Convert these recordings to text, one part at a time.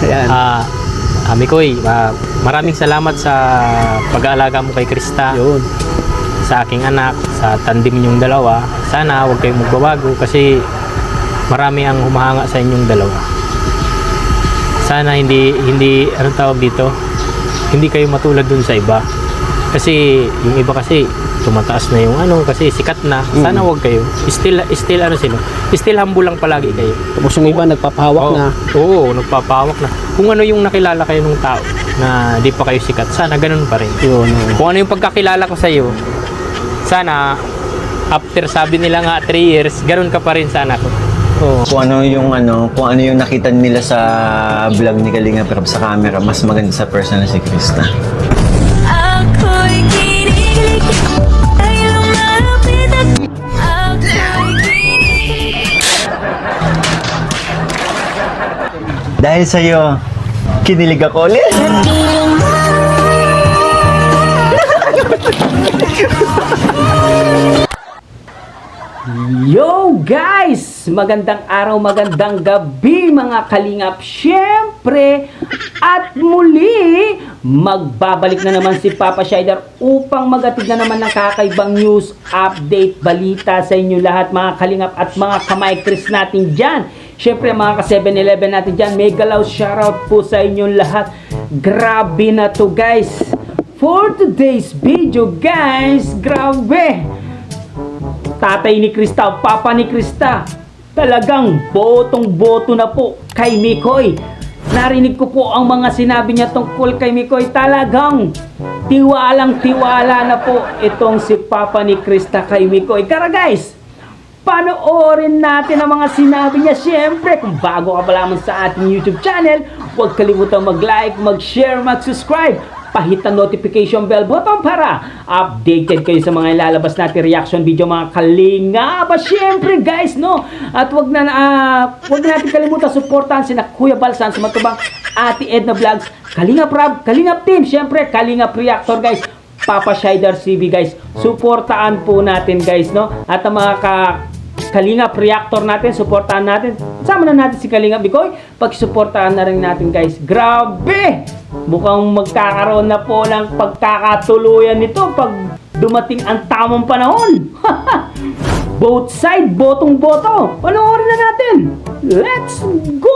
Ayan. Mikoy, maraming salamat sa pag-aalaga mo kay Krista. Yun. Sa aking anak, sa tandem ninyong dalawa. Sana huwag kayong magbabago kasi marami ang humahanga sa inyong dalawa. Sana hindi anong tawag dito, hindi kayo matulad dun sa iba. Kasi yung iba kasi tumataas na yung kasi sikat na. Sana huwag kayo. Still ano sila. Still humble lang palagi kayo. Tapos yung iba nagpapahawak na. Oo, nagpapahawak na. Kung ano yung nakilala kayo ng tao na di pa kayo sikat, sana ganun pa rin. Yun. Kung ano yung pagkakilala ko sa iyo, sana after sabi nila nga 3 years, ganun ka pa rin sana ko. Oh. Kung ano yung nakita nila sa vlog ni Kalinga pero sa camera, mas maganda sa personal si Krista. Ako'y kinikilig, ayaw malapit at ako'y kinikilig. Dahil sa'yo, kinilig ako ulit. Yo guys! Magandang araw, magandang gabi mga kalingap. Siyempre, at muli, magbabalik na naman si Papa Shider upang magatid na naman ng kakaibang news, update, balita sa inyo lahat mga kalingap at mga kamay-kris natin dyan. Siyempre mga ka-7-Eleven natin dyan, mega loud shoutout po sa inyong lahat. Grabe na to guys. For today's video guys, grabe! Tatay ni Krista, papa ni Krista, talagang botong-boto na po kay Mikoy. Narinig ko po ang mga sinabi niya tungkol kay Mikoy. Talagang tiwalang-tiwala na po itong si papa ni Krista kay Mikoy. Kaya guys, panoorin natin ang mga sinabi niya. Siyempre, kung bago ka pa lamang sa ating YouTube channel, huwag kalimutang mag-like, mag-share, mag-subscribe. Pahit ang notification bell button para updated kayo sa mga ilalabas natin reaction video mga kalinga. Siyempre guys, no? At wag natin kalimutan suportahan sina Kuya Balsan sa matubang Ate Edna Vlogs, Kalingap Rab, Kalingap Team, siyempre Kalingap Reactor guys, Papa Shider CV guys. Suportahan po natin guys, no? At ang mga Kalingap Reactor natin, suportahan natin. Sama na natin si Kalingap Mikoy. Pag-suportahan na rin natin guys. Grabe! Mukhang magkakaroon na po ng pagkakatuluyan nito pag dumating ang tamang panahon. Both side, botong-boto. Panoorin na natin. Let's go!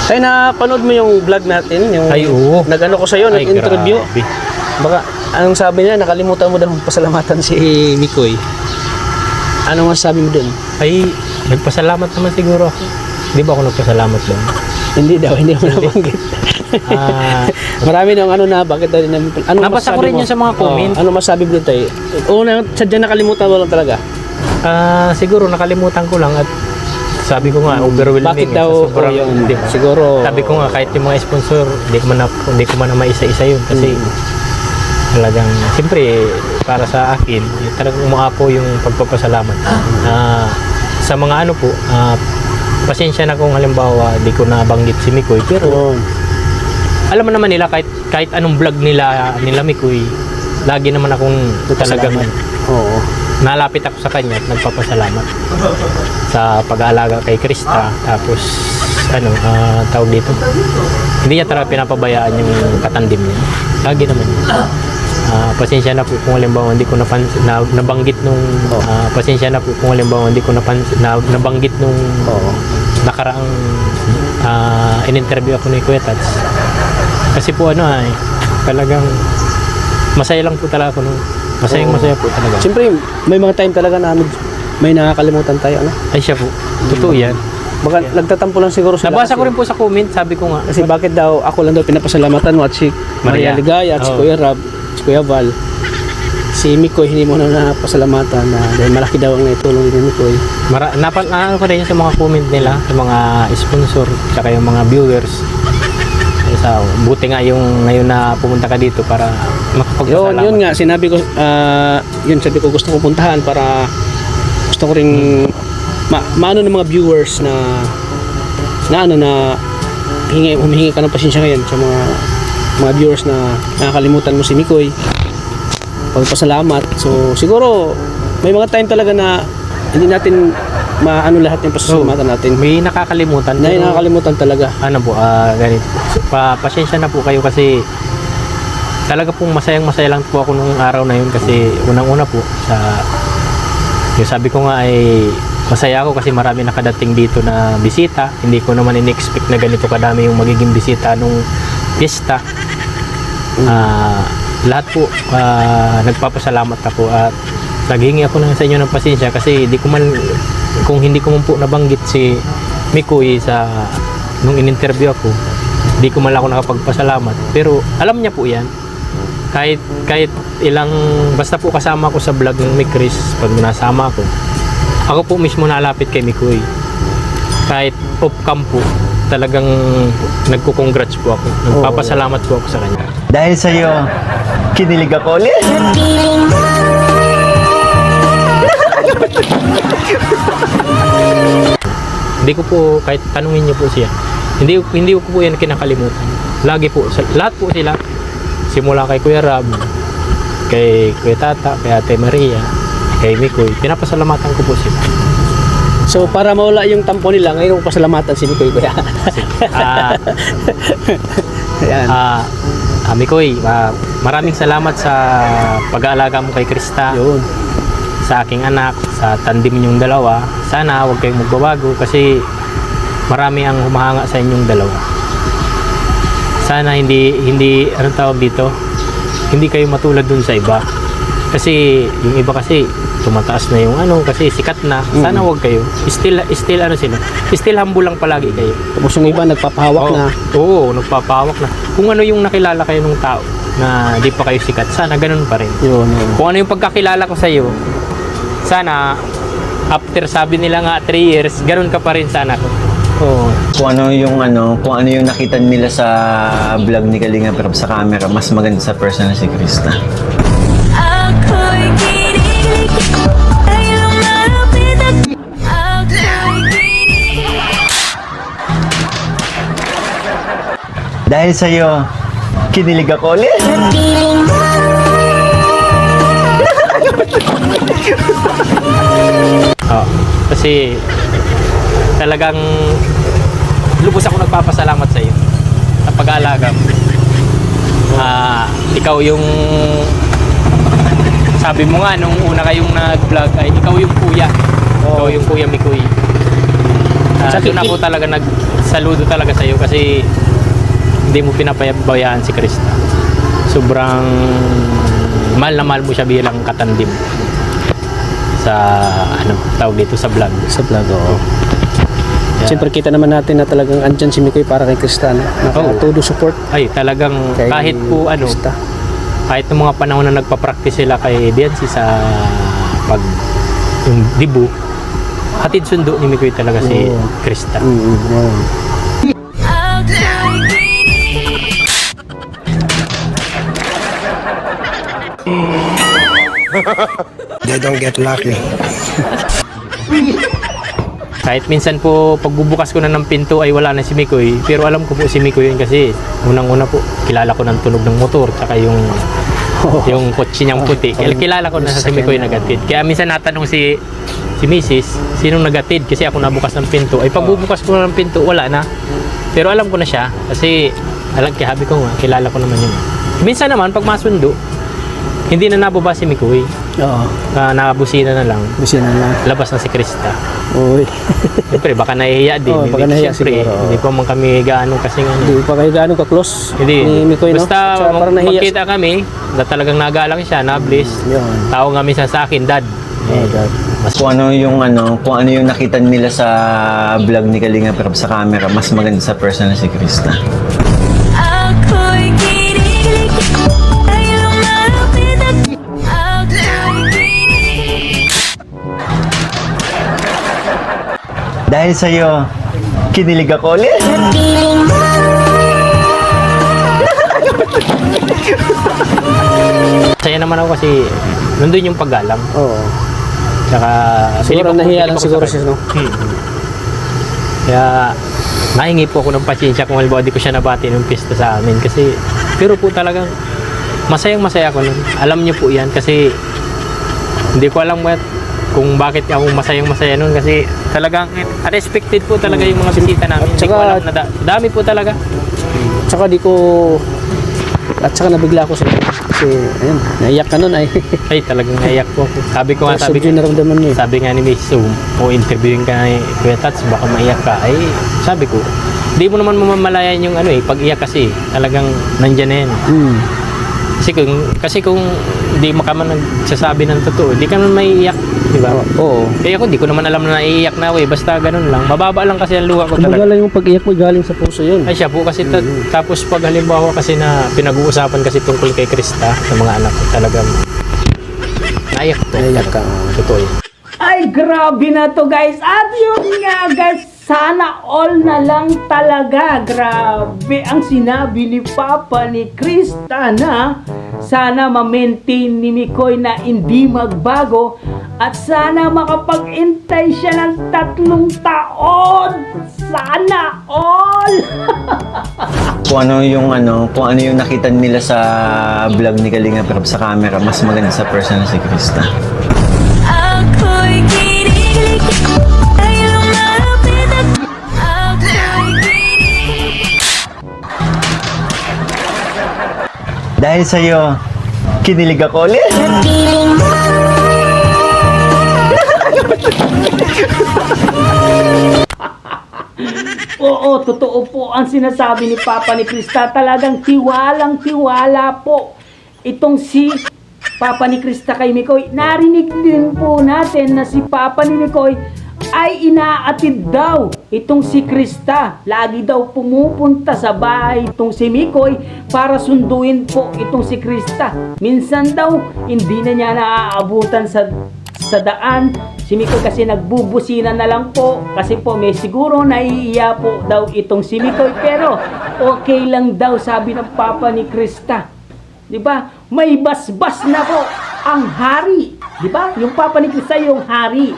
Ay, napanood mo yung vlog natin? Yung Ay, oo. Nag-ano ko sa'yo, Ay, nag-interview. grabe. Baka, anong sabi niya? Nakalimutan mo daw pasalamatan si Mikoy. Ano nga sabi mo dun? Ay, nagpasalamat naman siguro ako. Di ba ako nagpasalamat doon? Hindi daw, hindi mo nabanggit. Marami nang bakit daw din Nabasa ko rin yun sa mga comment. Ano masabi mo dun tayo? Sadya nakalimutan mo lang talaga. Siguro nakalimutan ko lang at sabi ko nga overwhelming. Bakit daw? Yun, siguro. Sabi ko nga kahit yung mga sponsor, hindi ko man na maisa-isa yun kasi talagang siyempre para sa akin talagang umaapo yung pagpapasalamat. Sa mga po, pasensya na kung halimbawa di ko nabanggit si Mikoy pero alam mo naman nila kahit anong vlog nila Mikoy, lagi naman akong talagang nalapit ako sa kanya at nagpapasalamat sa pag-aalaga kay Krista. Tapos tawag dito, hindi niya talaga pinapabayaan yung katandim niya, lagi naman yun. Pasensya na po kung halimbawa hindi ko nabanggit nung pasensya na po kung halimbawa hindi ko nabanggit nung nakaraang in-interview ako ni Kuya Tats. Kasi po talagang masaya lang po talaga ako nung masaya po talaga. Siyempre may mga time talaga na may nakakalimutan tayo Ay siya po, totoo yan. Baka nagtatampo lang siguro sila. Nabasa ko rin po sa comment, sabi ko nga kasi bakit daw ako lang daw pinapasalamatan mo at si Maria Ligaya at si Kuya Rab, si Kuya Val, si Mikoy hindi mo na napasalamatan dahil malaki daw ang naitulong ni Mikoy. Ko rin yun sa mga comment nila, sa mga sponsor, saka yung mga viewers. Buti nga yung ngayon na pumunta ka dito para makapagpasalamat. Yun nga, sinabi ko, sabi ko gusto ko puntahan para gusto ko rin maano ng mga viewers na humihingi ka ng pasensya ngayon sa mga viewers na nakakalimutan mo si Mikoy. Pagpasalamat. So siguro may mga time talaga na hindi natin maano lahat yung pasasalamatan natin. May nakakalimutan. Na pero nakakalimutan talaga. ano po, ganito. Pasensya na po kayo kasi talaga pong masayang-masaya lang po ako nung araw na yun kasi unang-una po yung sabi ko nga ay masaya ako kasi marami nakadating dito na bisita. Hindi ko naman in-expect na ganito kadami yung magiging bisita nung piyesta. Lahat po nagpapasalamat ako at naghingi ako sa inyo ng pasensya kasi kung hindi ko man po nabanggit si Mikoy nung in-interview ako, di ko man lang ako nakapagpasalamat. Pero alam niya po yan. Kahit basta po kasama ko sa vlog ng Chris, pag nasama ako po mismo nalapit kay Mikoy. Kahit off-cam po, talagang nagko-congrats po ako. Nagpapasalamat po ako sa kanya. Dahil sa'yo, kinilig ako ulit. Hindi ko po, kahit tanungin niyo po siya, hindi ko po yan kinakalimutan. Lagi po, lahat po sila, simula kay Kuya Rab, kay Kuya Tata, kay Ate Maria, kay Mikoy, pinapasalamatan ko po sila. So para mawala yung tampo nila, ngayon ko pasalamatan si Mikoy kuya. Ayan. Mikoy, maraming salamat sa pag-aalaga mo kay Krista, Yun. sa aking anak, sa tandem niyong dalawa. Sana huwag kayong magbabago kasi marami ang humahanga sa inyong dalawa. Sana hindi anong tawag dito, hindi kayo matulad dun sa iba. Kasi yung iba kasi tumataas na yung kasi sikat na. Sana huwag kayo. Still ano sila. Still humble lang palagi kayo. Tapos yung iba nagpapahawak na. Oo, nagpapahawak na. Kung ano yung nakilala kayo ng tao na di pa kayo sikat, sana ganun pa rin. Yun. Kung ano yung pagkakilala ko sa iyo, sana after sabi nila nga 3 years, ganun ka pa rin sana ko. Oo. Kung ano yung nakita nila sa vlog ni Kalinga pero sa camera, mas maganda sa personal si Krista. Ako'y kinikilig, ayaw malapit at ako'y kinikilig. Dahil sa'yo, kinilig ako ulit. Kasi talagang lubos ako nagpapasalamat sa iyo sa pag-aalaga mo. Ikaw yung sabi mo nga nung una kayong nag-vlog ay ikaw yung kuya. Ikaw yung kuya Mikoy. Doon ako talaga nagsaludo talaga sa iyo kasi hindi mo pinapabayaan si Krista. Sobrang mahal na mahal mo siya bilang katandim sa tawag dito sa vlog. Sa vlog, oo. Siyempre kita naman natin na talagang andyan si Mikoy para kay Krista. Nakatudo support Ay, talagang kay kahit po Krista. kahit ng mga panahon na nagpa-practice sila kay Biancy sa yung dibu, hatid sundo ni Mikoy talaga si Krista. Yun. Ako'y kinikilig. They don't get lucky. Kahit minsan po pagbubukas ko na ng pinto ay wala na si Mikoy, pero alam ko po si Mikoy yun kasi unang-una po kilala ko ng tunog ng motor tsaka yung kotse niyang puti. Kilala ko na sa si Mikoy nagatid. Kaya minsan natanong si Mrs. sinong nagatid kasi ako nabukas ng pinto. Ay pagbubukas ko na ng pinto wala na. Pero alam ko na siya kasi kaya habi ko nga kilala ko naman yun. Minsan naman pag masundo hindi na nababa si Mikoy. Oo. Nakabusina na lang. Busina na. Labas na si Krista. Uy. Siyempre, baka nahihiya din. Oo, baka nahihiya Siyempre, siguro, oo. hindi pa man kami gaano kasi Hindi pa kayo gaano ka-close Hindi. ni Mikoy, no? Basta Tsaka parang nahiya. magkita kami, na talagang nagalang siya, na-bliss. Yun. Tao nga minsan sa akin, Dad. Oh, God. Kung ano yung nakita nila sa vlog ni Kalinga pero sa camera, mas maganda sa personal si Krista. Ako'y kinikilig, ayaw malapit at ako'y kinikilig. Dahil sa'yo, kinilig ako ulit. Saya naman ako kasi nandun yung paggalang. Oo. Tsaka, Siguro bilib ako- nahiya bilib lang ako siguro sa siya, kanya. no? Kaya, nahingi po ako ng pasyensya kung halimbawa di ko siya nabati ng pista sa amin. Kasi, pero po talagang, masayang masaya ko nun. Alam niyo po yan kasi, hindi ko alam kung bakit ako masayang-masaya noon kasi talagang unexpected po talaga yung mga bisita namin. Hindi ko Tsaka- alam na dami po talaga. Tsaka at saka nabigla ako sa kasi ayun, naiyak ka nun ay. Ay, talagang naiyak po ako. Sabi ko nga, Sabi yung naramdaman niya. sabi nga ni Mrs. Kung interviewin ka ni Kuya Tats, baka maiyak ka. Ay, sabi ko, di mo naman mamamalayan yung pag iyak kasi, talagang nandyan na yan. Kasi kung di mo ka man nagsasabi ng totoo, di ka naman maiiyak, di ba? Oo. Kaya ako, di ko naman alam na naiiyak na ako eh. Basta ganun lang. Mababa lang kasi ang luha ko Kumbaga talaga. lang yung pag-iyak mo galing sa puso yun. Ay siya po kasi tapos pag halimbawa kasi na pinag-uusapan kasi tungkol kay Krista sa mga anak ko talagang naiyak po. Naiyak ka. Totoo yun. Ay, grabe na to guys. At yun nga guys, sana all na lang talaga. Grabe ang sinabi ni Papa ni Krista na sana ma-maintain ni Mikoy na hindi magbago at sana makapag-intay siya ng 3 taon. Sana all! Kung ano yung nakita nila sa vlog ni Kalinga pero sa camera, mas maganda sa personal si Krista. Ako'y kinikilig dahil malapit at ako'y kinikilig. Dahil sa'yo, kinilig ako ulit. Oo, totoo po ang sinasabi ni Papa ni Krista. Talagang tiwalang-tiwala po itong si Papa ni Krista kay Mikoy. Narinig din po natin na si Papa ni Mikoy ay inaatid daw itong si Krista. Lagi daw pumupunta sa bahay itong si Mikoy para sunduin po itong si Krista. Minsan daw hindi na niya naaabutan sa daan. Si Mikoy kasi nagbubusina na lang po kasi po may siguro naiiya po daw itong si Mikoy, pero okay lang daw sabi ng Papa ni Krista. 'Di ba? May basbas na po ang hari. 'Di ba? Yung Papa ni Krista yung hari.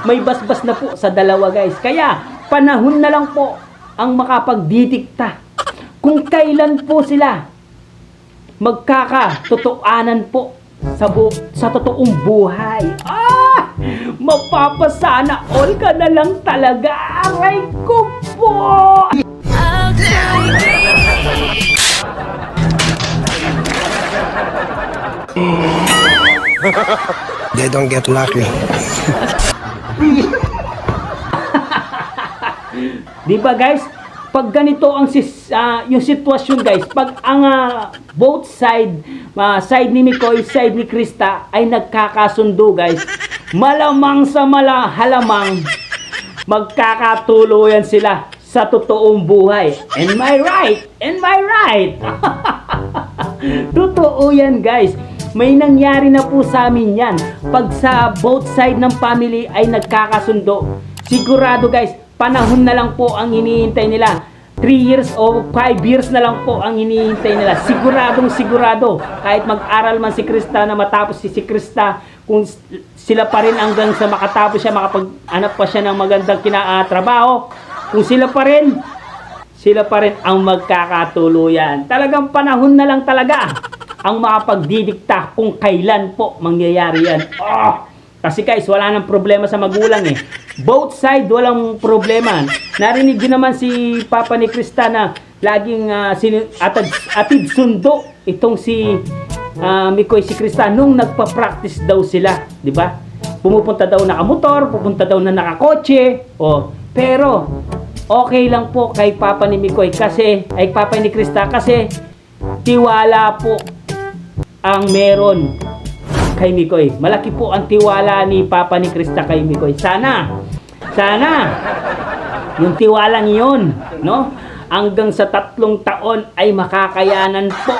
May basbas na po sa dalawa guys. Kaya panahon na lang po ang makapagdidikta kung kailan po sila magkakatotoanan po sa totoong buhay. Mapapasana all ka na lang talaga. Aray ko po! Ako'y kinikilig. They don't get lucky. Di ba guys? Pag ganito ang yung sitwasyon guys, pag ang both side ni Mikoy, side ni Krista ay nagkakasundo guys, malamang sa halamang magkakatuluyan sila sa totoong buhay. Am I right? Am I right? Totoo yan guys. May nangyari na po sa amin yan. Pag sa both side ng family ay nagkakasundo, sigurado guys, panahon na lang po ang hinihintay nila. 3 years o 5 years na lang po ang hinihintay nila. Siguradong sigurado. Kahit mag-aral man si Krista na matapos si Krista, kung sila pa rin hanggang sa makatapos siya, makapag-anak pa siya ng magandang trabaho, kung sila pa rin ang magkakatuluyan. Talagang panahon na lang talaga ang makapagdidikta kung kailan po mangyayari yan. Kasi guys, wala nang problema sa magulang eh. Both side, walang problema. Narinig din naman si Papa ni Krista na laging atid sundo itong si Mikoy, si Krista nung nagpa-practice daw sila, di ba? Pumupunta daw nakamotor, pupunta daw na nakakotse. Pero okay lang po kay Papa ni Mikoy kasi Papa ni Krista kasi tiwala po ang meron kay Mikoy. Malaki po ang tiwala ni Papa ni Krista kay Mikoy. Sana yung tiwalang yun, no? Hanggang sa 3 taon ay makakayanan po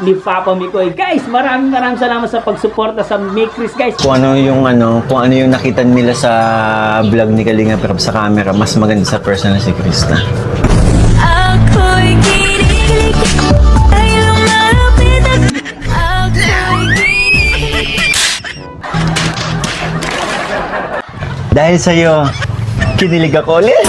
ni Papa Mikoy. Guys, maraming salamat sa pagsuporta sa Mikris guys. Kung ano yung nakita nila sa vlog ni Kalinga pero sa camera, mas maganda sa personal si Krista. Ako'y kinikilig dahil malapit at ako'y kinikilig. Dahil sa'yo, kinilig ako ulit.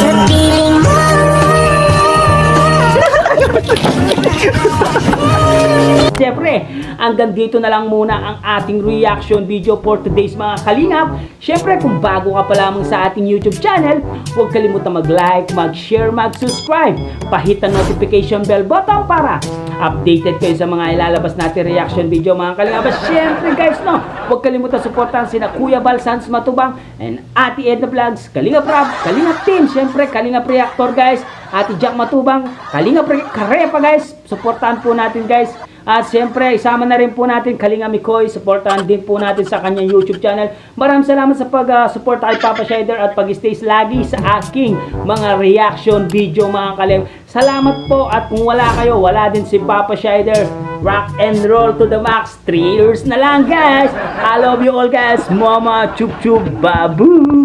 Siyempre, hanggang dito na lang muna ang ating reaction video for today's mga kalingap. Siyempre, kung bago ka pa lamang sa ating YouTube channel, huwag kalimutan mag-like, mag-share, mag-subscribe. Pahit ang notification bell button para updated kayo sa mga ilalabas natin reaction video mga kalingap. Siyempre guys, no, huwag kalimutan suportahan sina Kuya Bal Sans Matubang and Ate Edna Vlogs, Kalingap Rab, Kalingap Team, siyempre Kalingap Reactor guys, Ate Jack Matubang, Kalingap Karepa guys, suportahan po natin guys. At siyempre, isama na rin po natin Kalinga Mikoy, supportahan din po natin sa kanyang YouTube channel. Maraming salamat sa pag-support kay Papa Shider at pag-stays lagi sa aking mga reaction video mga kalingap. Salamat po at kung wala kayo, wala din si Papa Shider. Rock and roll to the max. 3 years na lang guys. I love you all guys. Mama, chup chup, babu.